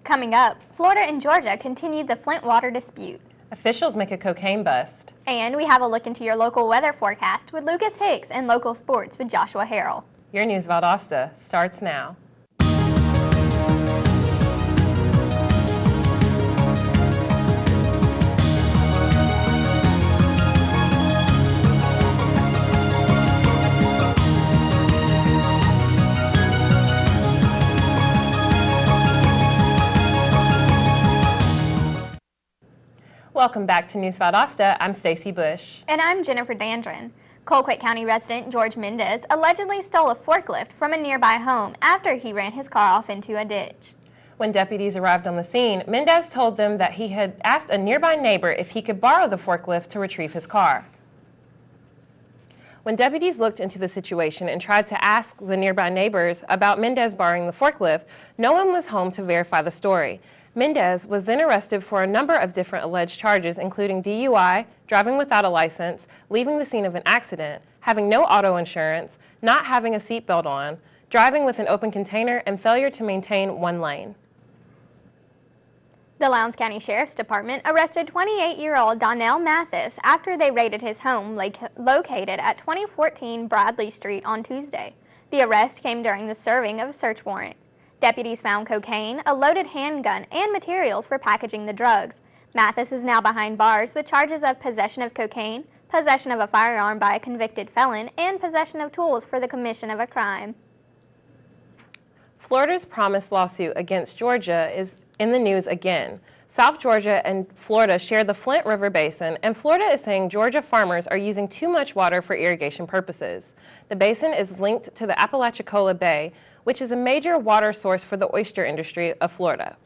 Coming up, Florida and Georgia continue the Flint water dispute. Officials make a cocaine bust. And we have a look into your local weather forecast with Lucas Hicks and local sports with Joshua Harrell. Your News Valdosta starts now. Welcome back to News Valdosta. I'm Stacy Bush. And I'm Jennifer Dandrin. Colquitt County resident George Mendez allegedly stole a forklift from a nearby home after he ran his car off into a ditch. When deputies arrived on the scene, Mendez told them that he had asked a nearby neighbor if he could borrow the forklift to retrieve his car. When deputies looked into the situation and tried to ask the nearby neighbors about Mendez borrowing the forklift, no one was home to verify the story. Mendez was then arrested for a number of different alleged charges, including DUI, driving without a license, leaving the scene of an accident, having no auto insurance, not having a seatbelt on, driving with an open container, and failure to maintain one lane. The Lowndes County Sheriff's Department arrested 28-year-old Donnell Mathis after they raided his home located at 2014 Bradley Street on Tuesday. The arrest came during the serving of a search warrant. Deputies found cocaine, a loaded handgun, and materials for packaging the drugs. Mathis is now behind bars with charges of possession of cocaine, possession of a firearm by a convicted felon, and possession of tools for the commission of a crime. Florida's promised lawsuit against Georgia is in the news again. South Georgia and Florida share the Flint River Basin, and Florida is saying Georgia farmers are using too much water for irrigation purposes. The basin is linked to the Apalachicola Bay, which is a major water source for the oyster industry of Florida.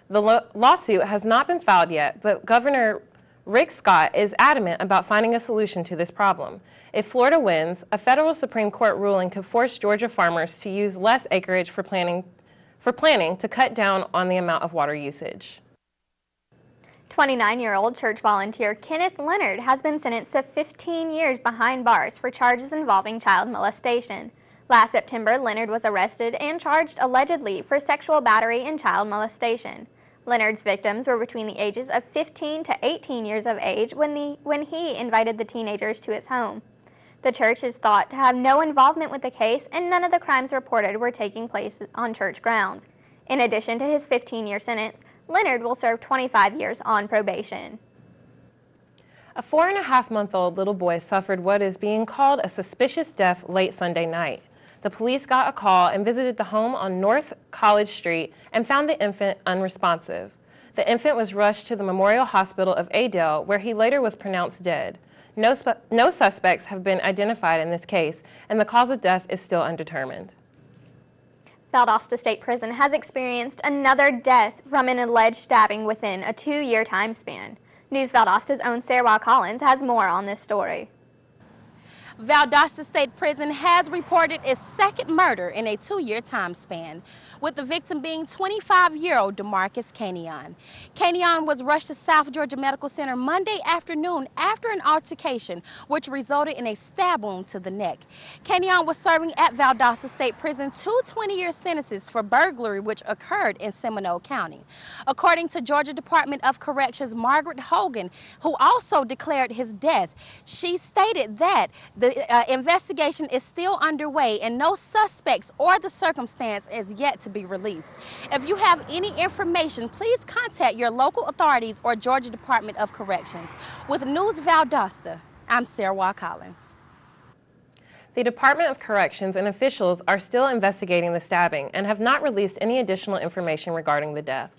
The lawsuit has not been filed yet, but Governor Rick Scott is adamant about finding a solution to this problem. If Florida wins, a federal Supreme Court ruling could force Georgia farmers to use less acreage for planning to cut down on the amount of water usage. 29-year-old church volunteer Kenneth Leonard has been sentenced to 15 years behind bars for charges involving child molestation. Last September, Leonard was arrested and charged allegedly for sexual battery and child molestation. Leonard's victims were between the ages of 15 to 18 years of age when he invited the teenagers to his home. The church is thought to have no involvement with the case, and none of the crimes reported were taking place on church grounds. In addition to his 15-year sentence, Leonard will serve 25 years on probation. A 4.5-month-old little boy suffered what is being called a suspicious death late Sunday night. The police got a call and visited the home on North College Street and found the infant unresponsive. The infant was rushed to the Memorial Hospital of Adel, where he later was pronounced dead. No suspects have been identified in this case, and the cause of death is still undetermined. Valdosta State Prison has experienced another death from an alleged stabbing within a 2-year time span. News Valdosta's own Sarah Collins has more on this story. Valdosta State Prison has reported its second murder in a 2-year time span, with the victim being 25-year-old DeMarcus Canyon. Canyon was rushed to South Georgia Medical Center Monday afternoon after an altercation, which resulted in a stab wound to the neck. Canyon was serving at Valdosta State Prison 2 20-year sentences for burglary, which occurred in Seminole County. According to Georgia Department of Corrections Margaret Hogan, who also declared his death, she stated that the investigation is still underway and no suspects or the circumstance is yet to be released. If you have any information, please contact your local authorities or Georgia Department of Corrections. With News Valdosta, I'm Sarah Collins. The Department of Corrections and officials are still investigating the stabbing and have not released any additional information regarding the death.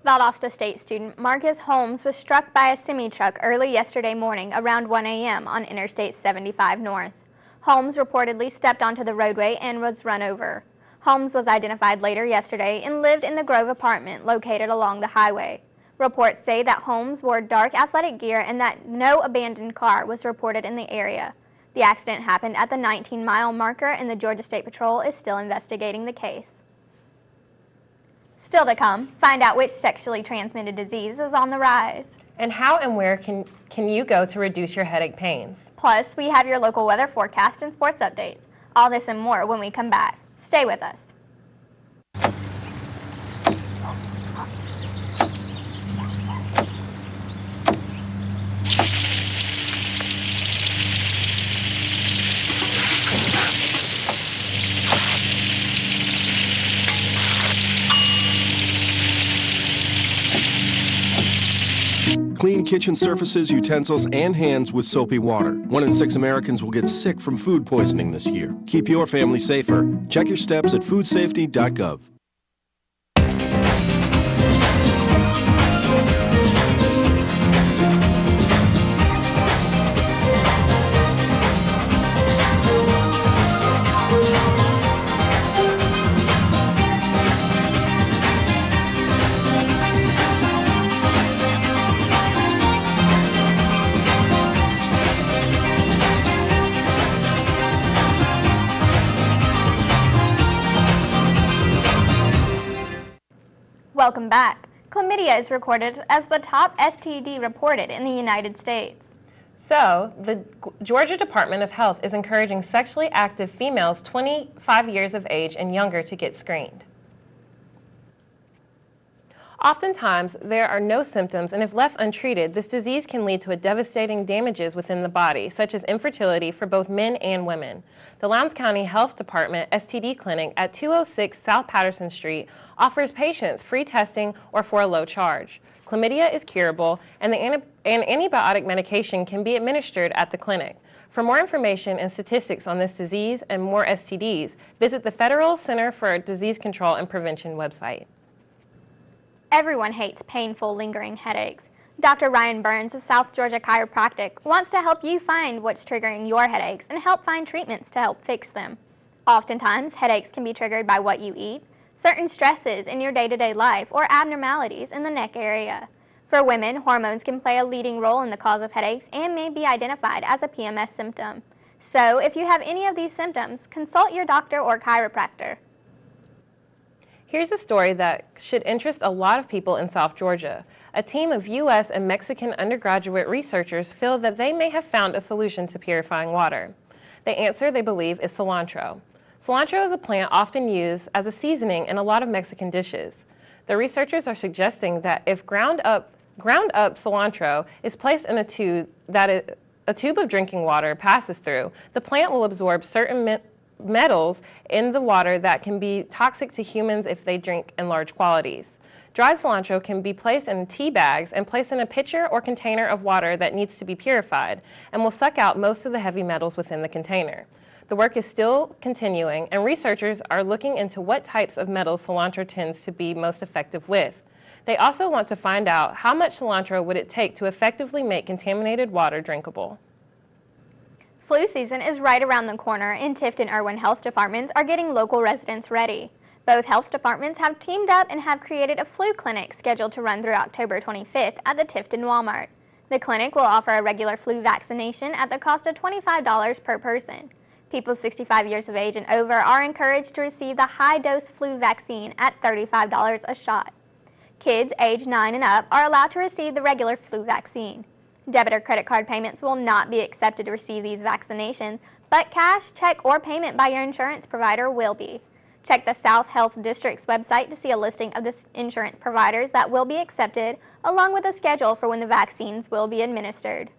Valdosta State student Marcus Holmes was struck by a semi-truck early yesterday morning around 1 a.m. on Interstate 75 North. Holmes reportedly stepped onto the roadway and was run over. Holmes was identified later yesterday and lived in the Grove apartment located along the highway. Reports say that Holmes wore dark athletic gear and that no abandoned car was reported in the area. The accident happened at the 19-mile marker, and the Georgia State Patrol is still investigating the case. Still to come, find out which sexually transmitted disease is on the rise. And how and where can you go to reduce your headache pains? Plus, we have your local weather forecast and sports updates. All this and more when we come back. Stay with us. Clean kitchen surfaces, utensils, and hands with soapy water. 1 in 6 Americans will get sick from food poisoning this year. Keep your family safer. Check your steps at foodsafety.gov. Welcome back. Chlamydia is recorded as the top STD reported in the United States. So, the Georgia Department of Health is encouraging sexually active females 25 years of age and younger to get screened. Oftentimes, there are no symptoms, and if left untreated, this disease can lead to devastating damages within the body, such as infertility for both men and women. The Lowndes County Health Department STD Clinic at 206 South Patterson Street offers patients free testing or for a low charge. Chlamydia is curable, and antibiotic medication can be administered at the clinic. For more information and statistics on this disease and more STDs, visit the Federal Center for Disease Control and Prevention website. Everyone hates painful, lingering headaches. Dr. Ryan Burns of South Georgia Chiropractic wants to help you find what's triggering your headaches and help find treatments to help fix them. Oftentimes, headaches can be triggered by what you eat, certain stresses in your day-to-day life, or abnormalities in the neck area. For women, hormones can play a leading role in the cause of headaches and may be identified as a PMS symptom. So, if you have any of these symptoms, consult your doctor or chiropractor. Here's a story that should interest a lot of people in South Georgia. A team of U.S. and Mexican undergraduate researchers feel that they may have found a solution to purifying water. The answer, they believe, is cilantro. Cilantro is a plant often used as a seasoning in a lot of Mexican dishes. The researchers are suggesting that if ground up cilantro is placed in a tube that a tube of drinking water passes through, the plant will absorb certain metals in the water that can be toxic to humans if they drink in large quantities. Dried cilantro can be placed in tea bags and placed in a pitcher or container of water that needs to be purified and will suck out most of the heavy metals within the container. The work is still continuing, and researchers are looking into what types of metals cilantro tends to be most effective with. They also want to find out how much cilantro would it take to effectively make contaminated water drinkable. Flu season is right around the corner, and Tift and Irwin health departments are getting local residents ready. Both health departments have teamed up and have created a flu clinic scheduled to run through October 25th at the Tift and Walmart. The clinic will offer a regular flu vaccination at the cost of $25 per person. People 65 years of age and over are encouraged to receive the high-dose flu vaccine at $35 a shot. Kids age 9 and up are allowed to receive the regular flu vaccine. Debit or credit card payments will not be accepted to receive these vaccinations, but cash, check, or payment by your insurance provider will be. Check the South Health District's website to see a listing of the insurance providers that will be accepted, along with a schedule for when the vaccines will be administered.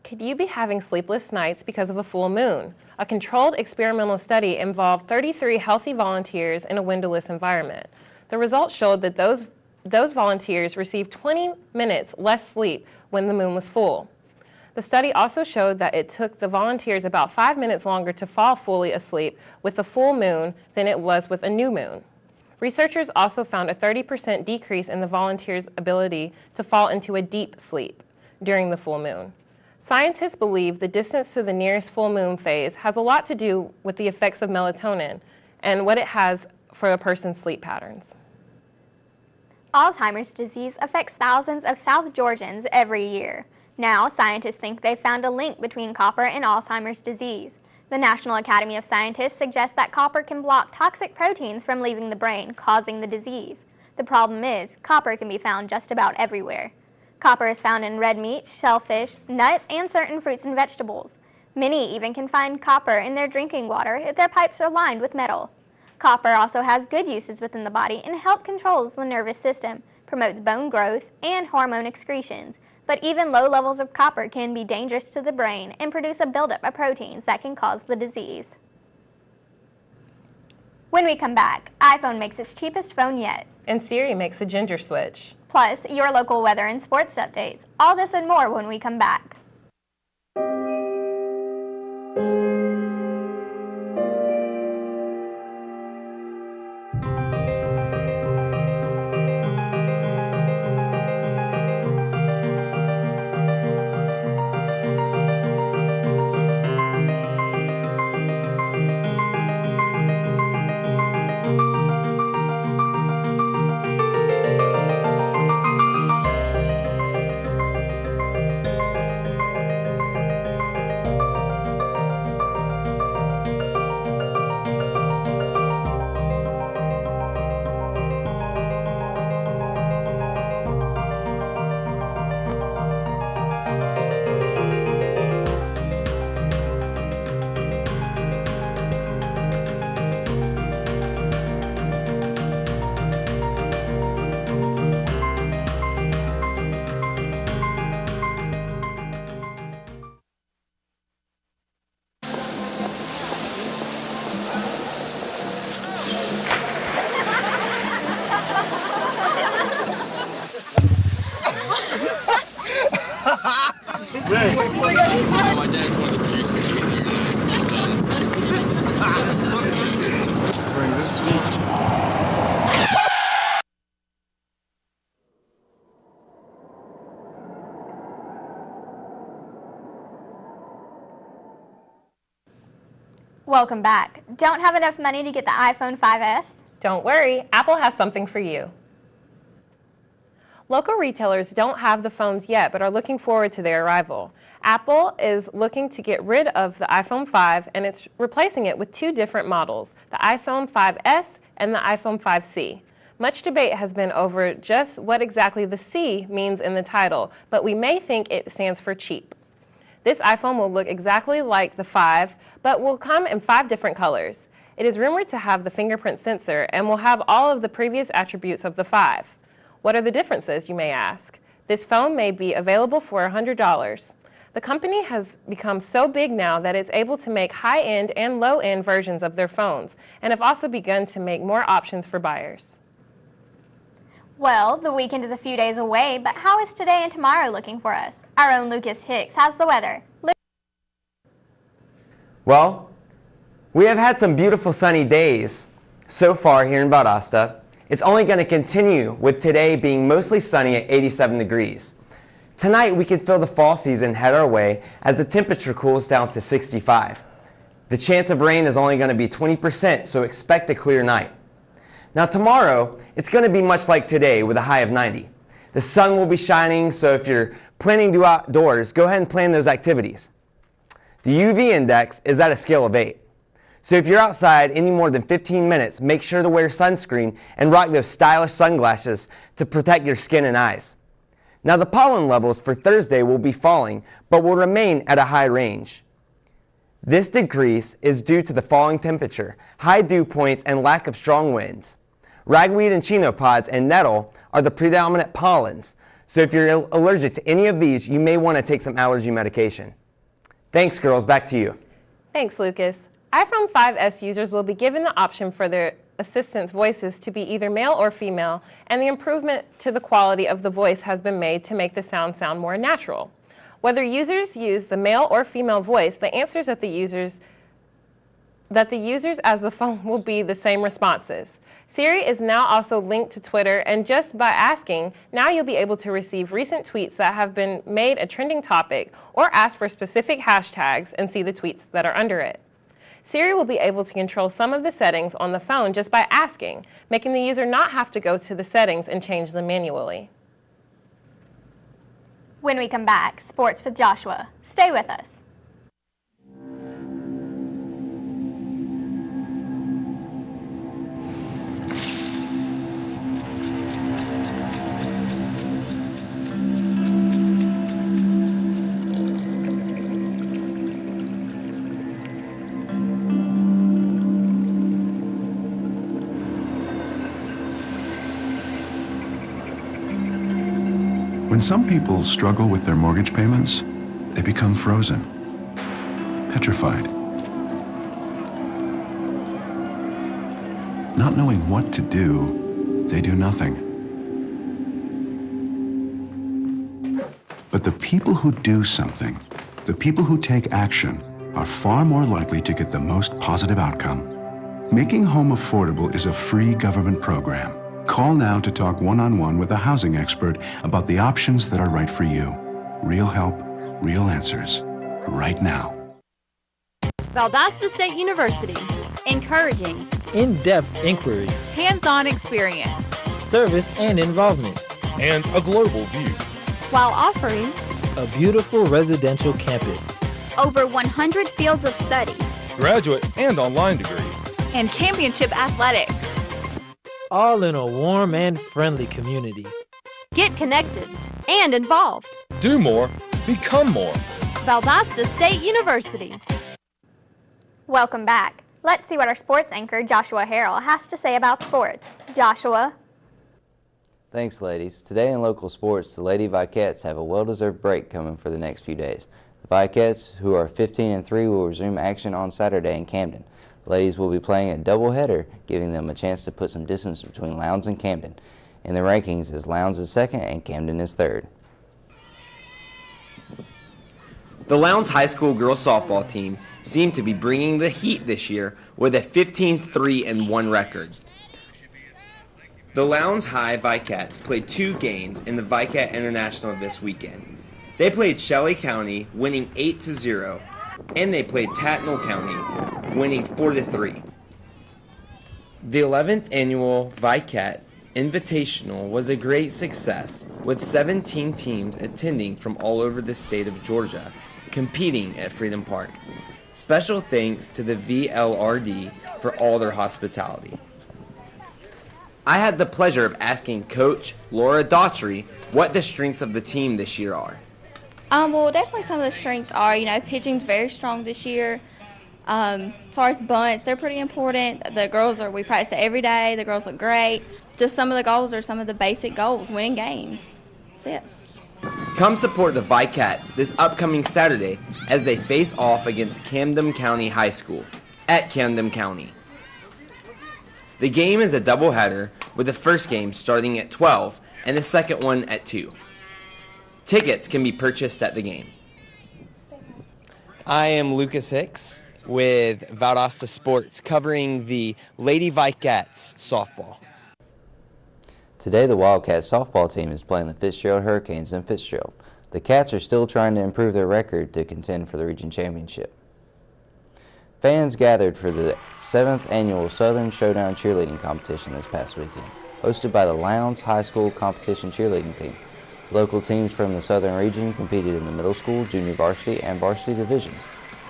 Could you be having sleepless nights because of a full moon? A controlled experimental study involved 33 healthy volunteers in a windowless environment. The results showed that those volunteers received 20 minutes less sleep when the moon was full. The study also showed that it took the volunteers about 5 minutes longer to fall fully asleep with the full moon than it was with a new moon. Researchers also found a 30% decrease in the volunteers' ability to fall into a deep sleep during the full moon. Scientists believe the distance to the nearest full moon phase has a lot to do with the effects of melatonin and what it has for a person's sleep patterns. Alzheimer's disease affects thousands of South Georgians every year. Now, scientists think they've found a link between copper and Alzheimer's disease. The National Academy of Scientists suggests that copper can block toxic proteins from leaving the brain, causing the disease. The problem is, copper can be found just about everywhere. Copper is found in red meat, shellfish, nuts, and certain fruits and vegetables. Many even can find copper in their drinking water if their pipes are lined with metal. Copper also has good uses within the body and helps control the nervous system, promotes bone growth, and hormone excretions. But even low levels of copper can be dangerous to the brain and produce a buildup of proteins that can cause the disease. When we come back, iPhone makes its cheapest phone yet. And Siri makes a gender switch. Plus, your local weather and sports updates. All this and more when we come back. My dad's one of the producers, so he's there tonight. Bring this week. Welcome back. Don't have enough money to get the iPhone 5S? Don't worry, Apple has something for you. Local retailers don't have the phones yet, but are looking forward to their arrival. Apple is looking to get rid of the iPhone 5, and it's replacing it with two different models, the iPhone 5S and the iPhone 5C. Much debate has been over just what exactly the C means in the title, but we may think it stands for cheap. This iPhone will look exactly like the 5, but will come in 5 different colors. It is rumored to have the fingerprint sensor and will have all of the previous attributes of the 5. What are the differences, you may ask? This phone may be available for $100. The company has become so big now that it's able to make high-end and low-end versions of their phones, and have also begun to make more options for buyers. Well, the weekend is a few days away, but how is today and tomorrow looking for us? Our own Lucas Hicks has the weather. Well, we have had some beautiful sunny days so far here in Valdosta. It's only going to continue with today being mostly sunny at 87 degrees. Tonight we can feel the fall season head our way as the temperature cools down to 65. The chance of rain is only going to be 20%, so expect a clear night. Now tomorrow, it's going to be much like today with a high of 90. The sun will be shining, so if you're planning to do outdoors, go ahead and plan those activities. The UV index is at a scale of 8. So if you're outside any more than 15 minutes, make sure to wear sunscreen and rock those stylish sunglasses to protect your skin and eyes. Now the pollen levels for Thursday will be falling, but will remain at a high range. This decrease is due to the falling temperature, high dew points, and lack of strong winds. Ragweed and chinopods and nettle are the predominant pollens, so if you're allergic to any of these, you may want to take some allergy medication. Thanks, girls. Back to you. Thanks, Lucas. iPhone 5S users will be given the option for their assistant's voices to be either male or female, and the improvement to the quality of the voice has been made to make the sound more natural. Whether users use the male or female voice, the answers that the users as the phone will be the same responses. Siri is now also linked to Twitter, and just by asking, now you'll be able to receive recent tweets that have been made a trending topic, or ask for specific hashtags and see the tweets that are under it. Siri will be able to control some of the settings on the phone just by asking, making the user not have to go to the settings and change them manually. When we come back, sports with Joshua. Stay with us. When some people struggle with their mortgage payments, they become frozen, petrified. Not knowing what to do, they do nothing. But the people who do something, the people who take action, are far more likely to get the most positive outcome. Making home affordable is a free government program. Call now to talk one-on-one with a housing expert about the options that are right for you. Real help, real answers, right now. Valdosta State University. Encouraging. In-depth inquiry. Hands-on experience. Service and involvement. And a global view. While offering a beautiful residential campus. Over 100 fields of study. Graduate and online degrees. And championship athletics. All in a warm and friendly community. Get connected and involved. Do more, become more. Valdosta State University. Welcome back. Let's see what our sports anchor, Joshua Harrell, has to say about sports. Joshua. Thanks, ladies. Today in local sports, the Lady Vikettes have a well-deserved break coming for the next few days. The Vikettes, who are 15-3, will resume action on Saturday in Camden. The ladies will be playing a doubleheader, giving them a chance to put some distance between Lowndes and Camden. In the rankings, is Lowndes is second and Camden is third. The Lowndes High School girls softball team seemed to be bringing the heat this year with a 15-3-1 record. The Lowndes High Vikettes played 2 games in the Vicat International this weekend. They played Shelley County, winning 8-0, and they played Tattnall County, winning 4-3. The 11th annual Vicat Invitational was a great success, with 17 teams attending from all over the state of Georgia, competing at Freedom Park. Special thanks to the VLRD for all their hospitality. I had the pleasure of asking Coach Laura Daughtry what the strengths of the team this year are. Well, definitely some of the strengths are, pitching's very strong this year. As far as bunts, they're pretty important. The girls we practice it every day. The girls look great. Just some of the goals are some of the basic goals, winning games. That's it. Come support the Vicats this upcoming Saturday as they face off against Camden County High School at Camden County. The game is a doubleheader, with the first game starting at 12 and the second one at 2. Tickets can be purchased at the game. I am Lucas Hicks with Valdosta Sports, covering the Lady Vicats softball. Today, the Wildcats softball team is playing the Fitzgerald Hurricanes in Fitzgerald. The Cats are still trying to improve their record to contend for the region championship. Fans gathered for the 7th annual Southern Showdown cheerleading competition this past weekend, hosted by the Lowndes High School competition cheerleading team. Local teams from the Southern region competed in the middle school, junior varsity, and varsity divisions.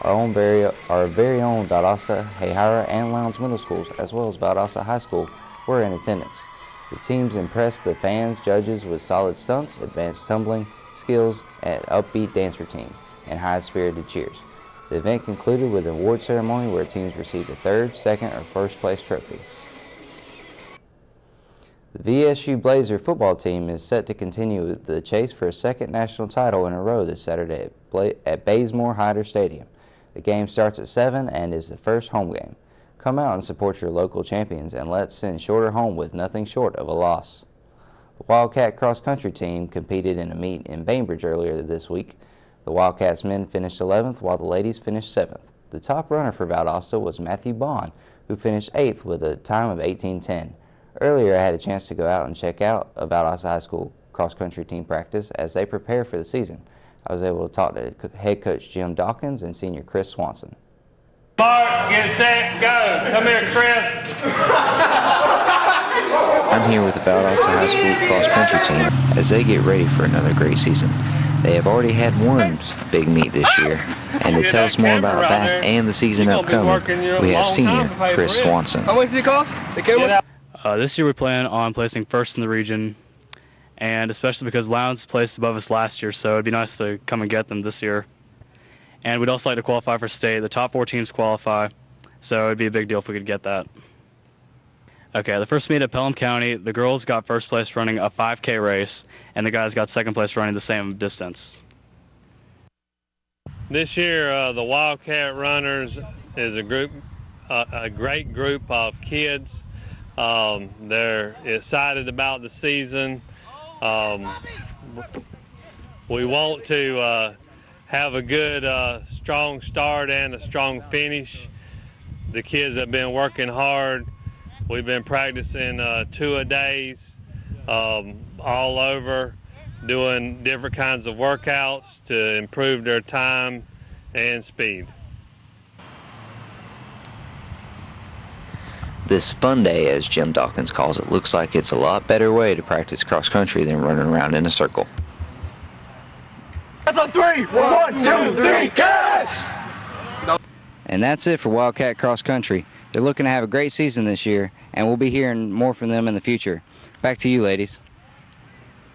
Our very own Valdosta, Hayhira, and Lowndes Middle Schools, as well as Valdosta High School, were in attendance. The teams impressed the fans, judges with solid stunts, advanced tumbling skills, and upbeat dance routines, and high-spirited cheers. The event concluded with an award ceremony where teams received a 3rd, 2nd, or 1st place trophy. The VSU Blazer football team is set to continue the chase for a 2nd national title in a row this Saturday at Bazemore Hyder Stadium. The game starts at 7 and is the first home game. Come out and support your local champions, and let's send Shorter home with nothing short of a loss. The Wildcat cross-country team competed in a meet in Bainbridge earlier this week. The Wildcats men finished 11th while the ladies finished 7th. The top runner for Valdosta was Matthew Bond, who finished 8th with a time of 18:10. Earlier, I had a chance to go out and check out a Valdosta High School cross-country team practice as they prepare for the season. I was able to talk to head coach Jim Dawkins and senior Chris Swanson. Mark, get set, go. Come here, Chris. I'm here with the Valdosta High School cross-country team as they get ready for another great season. They have already had one big meet this year, and to tell us more about that and the season upcoming, we have senior Chris Swanson. How much does it cost? This year we plan on placing first in the region, and especially because Lowndes placed above us last year, so it'd be nice to come and get them this year. And we'd also like to qualify for state. The top 4 teams qualify, so it'd be a big deal if we could get that. Okay, the first meet at Pelham County, the girls got first place running a 5K race, and the guys got second place running the same distance. This year, the Wildcat Runners is a great group of kids They're excited about the season. We want to have a good, strong start and a strong finish. The kids have been working hard. We've been practicing 2-a-days all over, doing different kinds of workouts to improve their time and speed. This fun day, as Jim Dawkins calls it, looks like it's a lot better way to practice cross country than running around in a circle. That's on 3. 1, 2, 3, catch! And that's it for Wildcat Cross Country. They're looking to have a great season this year, and we'll be hearing more from them in the future. Back to you, ladies.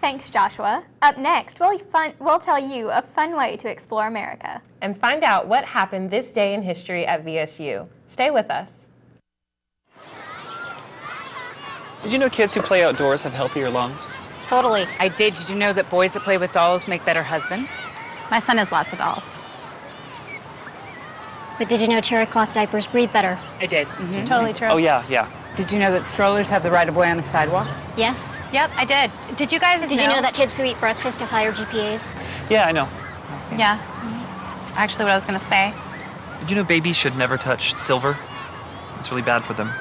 Thanks, Joshua. Up next, we'll tell you a fun way to explore America. And find out what happened this day in history at VSU. Stay with us. Did you know kids who play outdoors have healthier lungs? Totally. I did. Did you know that boys that play with dolls make better husbands? My son has lots of dolls. But did you know terry cloth diapers breathe better? I did. It's totally true. Oh, yeah. Did you know that strollers have the right of way on the sidewalk? Yes. Yep, I did. Did you guys Did you know that kids who eat breakfast have higher GPAs? Yeah, I know. Yeah. That's actually what I was going to say. Did you know babies should never touch silver? It's really bad for them.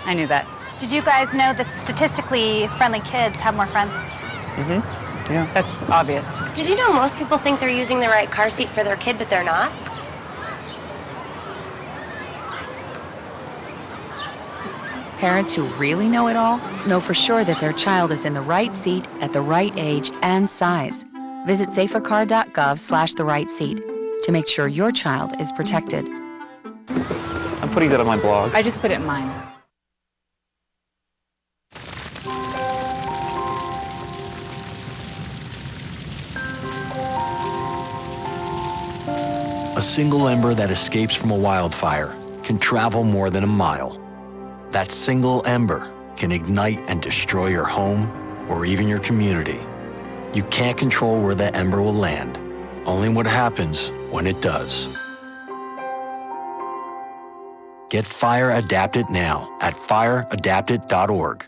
I knew that. Did you guys know that statistically friendly kids have more friends? Mm-hmm. Yeah. That's obvious. Did you know most people think they're using the right car seat for their kid, but they're not? Parents who really know it all know for sure that their child is in the right seat at the right age and size. Visit safercar.gov/the right seat to make sure your child is protected. I'm putting that on my blog. I just put it in mine. A single ember that escapes from a wildfire can travel more than a mile. That single ember can ignite and destroy your home or even your community. You can't control where that ember will land, only what happens when it does. Get Fire Adapted now at fireadapted.org.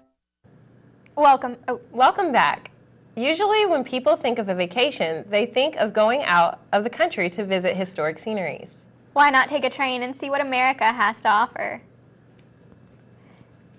Welcome back. Usually when people think of a vacation, they think of going out of the country to visit historic sceneries. Why not take a train and see what America has to offer?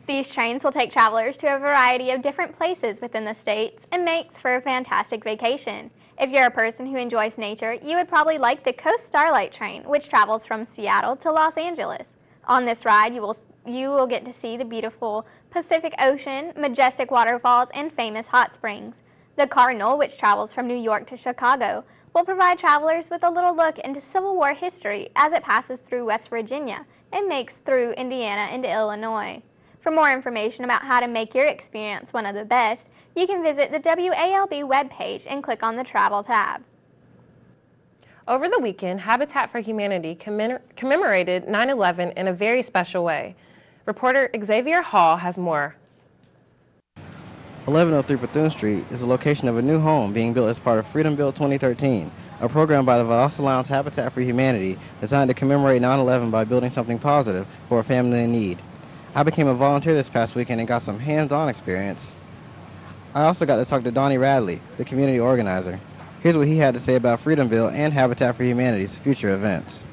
These trains will take travelers to a variety of different places within the states and makes for a fantastic vacation. If you're a person who enjoys nature, you would probably like the Coast Starlight Train, which travels from Seattle to Los Angeles. On this ride, you will get to see the beautiful Pacific Ocean, majestic waterfalls, and famous hot springs. The Cardinal, which travels from New York to Chicago, will provide travelers with a little look into Civil War history as it passes through West Virginia and makes through Indiana into Illinois. For more information about how to make your experience one of the best, you can visit the WALB webpage and click on the Travel tab. Over the weekend, Habitat for Humanity commemorated 9/11 in a very special way. Reporter Xavier Hall has more. 1103 Bethune Street is the location of a new home being built as part of Freedom Build 2013, a program by the Valdosta Lowndes Habitat for Humanity designed to commemorate 9/11 by building something positive for a family in need. I became a volunteer this past weekend and got some hands-on experience. I also got to talk to Donnie Radley, the community organizer. Here's what he had to say about Freedom Build and Habitat for Humanity's future events.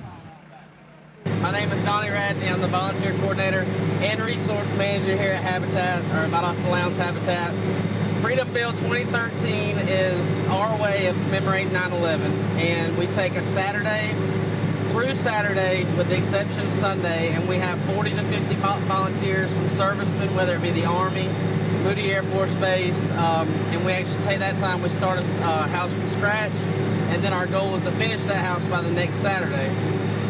My name is Donnie Radley. I'm the volunteer coordinator and resource manager here at Habitat, or Valdosta Lowndes Habitat. Freedom Build 2013 is our way of commemorating 9/11, and we take a Saturday through Saturday, with the exception of Sunday, and we have 40 to 50 volunteers from servicemen, whether it be the Army, Moody Air Force Base, and we actually take that time. We start a house from scratch, and then our goal is to finish that house by the next Saturday.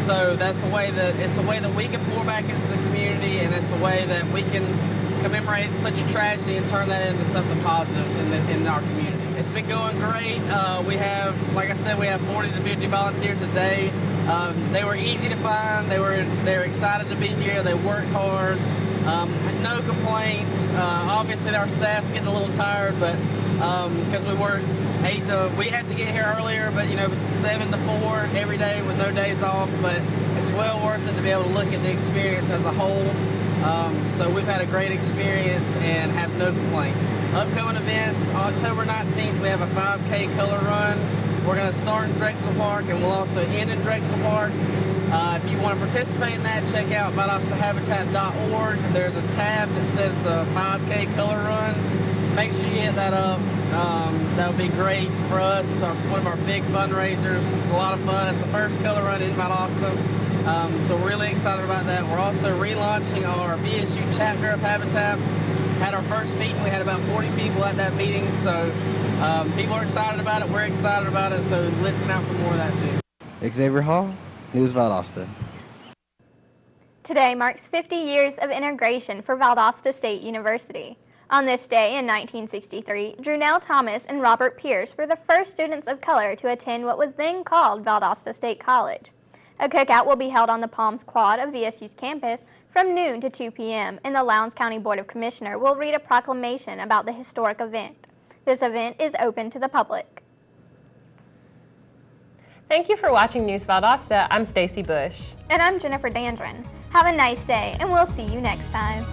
So that's it's a way that we can pour back into the community, and it's a way that we can commemorate such a tragedy and turn that into something positive in our community. It's been going great. We have, like I said, we have 40 to 50 volunteers a day. They were easy to find. They were excited to be here. They worked hard. No complaints. Obviously, our staff's getting a little tired, but because we work we have to get here earlier, but 7 to 4 every day with no days off. But it's well worth it to be able to look at the experience as a whole So we've had a great experience and have no complaints. Upcoming events, October 19th, we have a 5K color run. We're going to start in Drexel Park and we'll also end in Drexel Park. If you want to participate in that, check out valdostahabitat.org. There's a tab that says the 5K color run. Make sure you hit that up. That would be great for us. It's one of our big fundraisers. It's a lot of fun. It's the first color run in Valdosta. So we're really excited about that. We're also relaunching our VSU chapter of Habitat. Had our first meeting. We had about 40 people at that meeting. So people are excited about it. We're excited about it. So listen out for more of that too. Xavier Hall, News Valdosta. Today marks 50 years of integration for Valdosta State University. On this day in 1963, Drunell Thomas and Robert Pierce were the first students of color to attend what was then called Valdosta State College. A cookout will be held on the Palms Quad of VSU's campus from noon to 2 p.m., and the Lowndes County Board of Commissioners will read a proclamation about the historic event. This event is open to the public. Thank you for watching News Valdosta. I'm Stacy Bush. And I'm Jennifer Dandrin. Have a nice day, and we'll see you next time.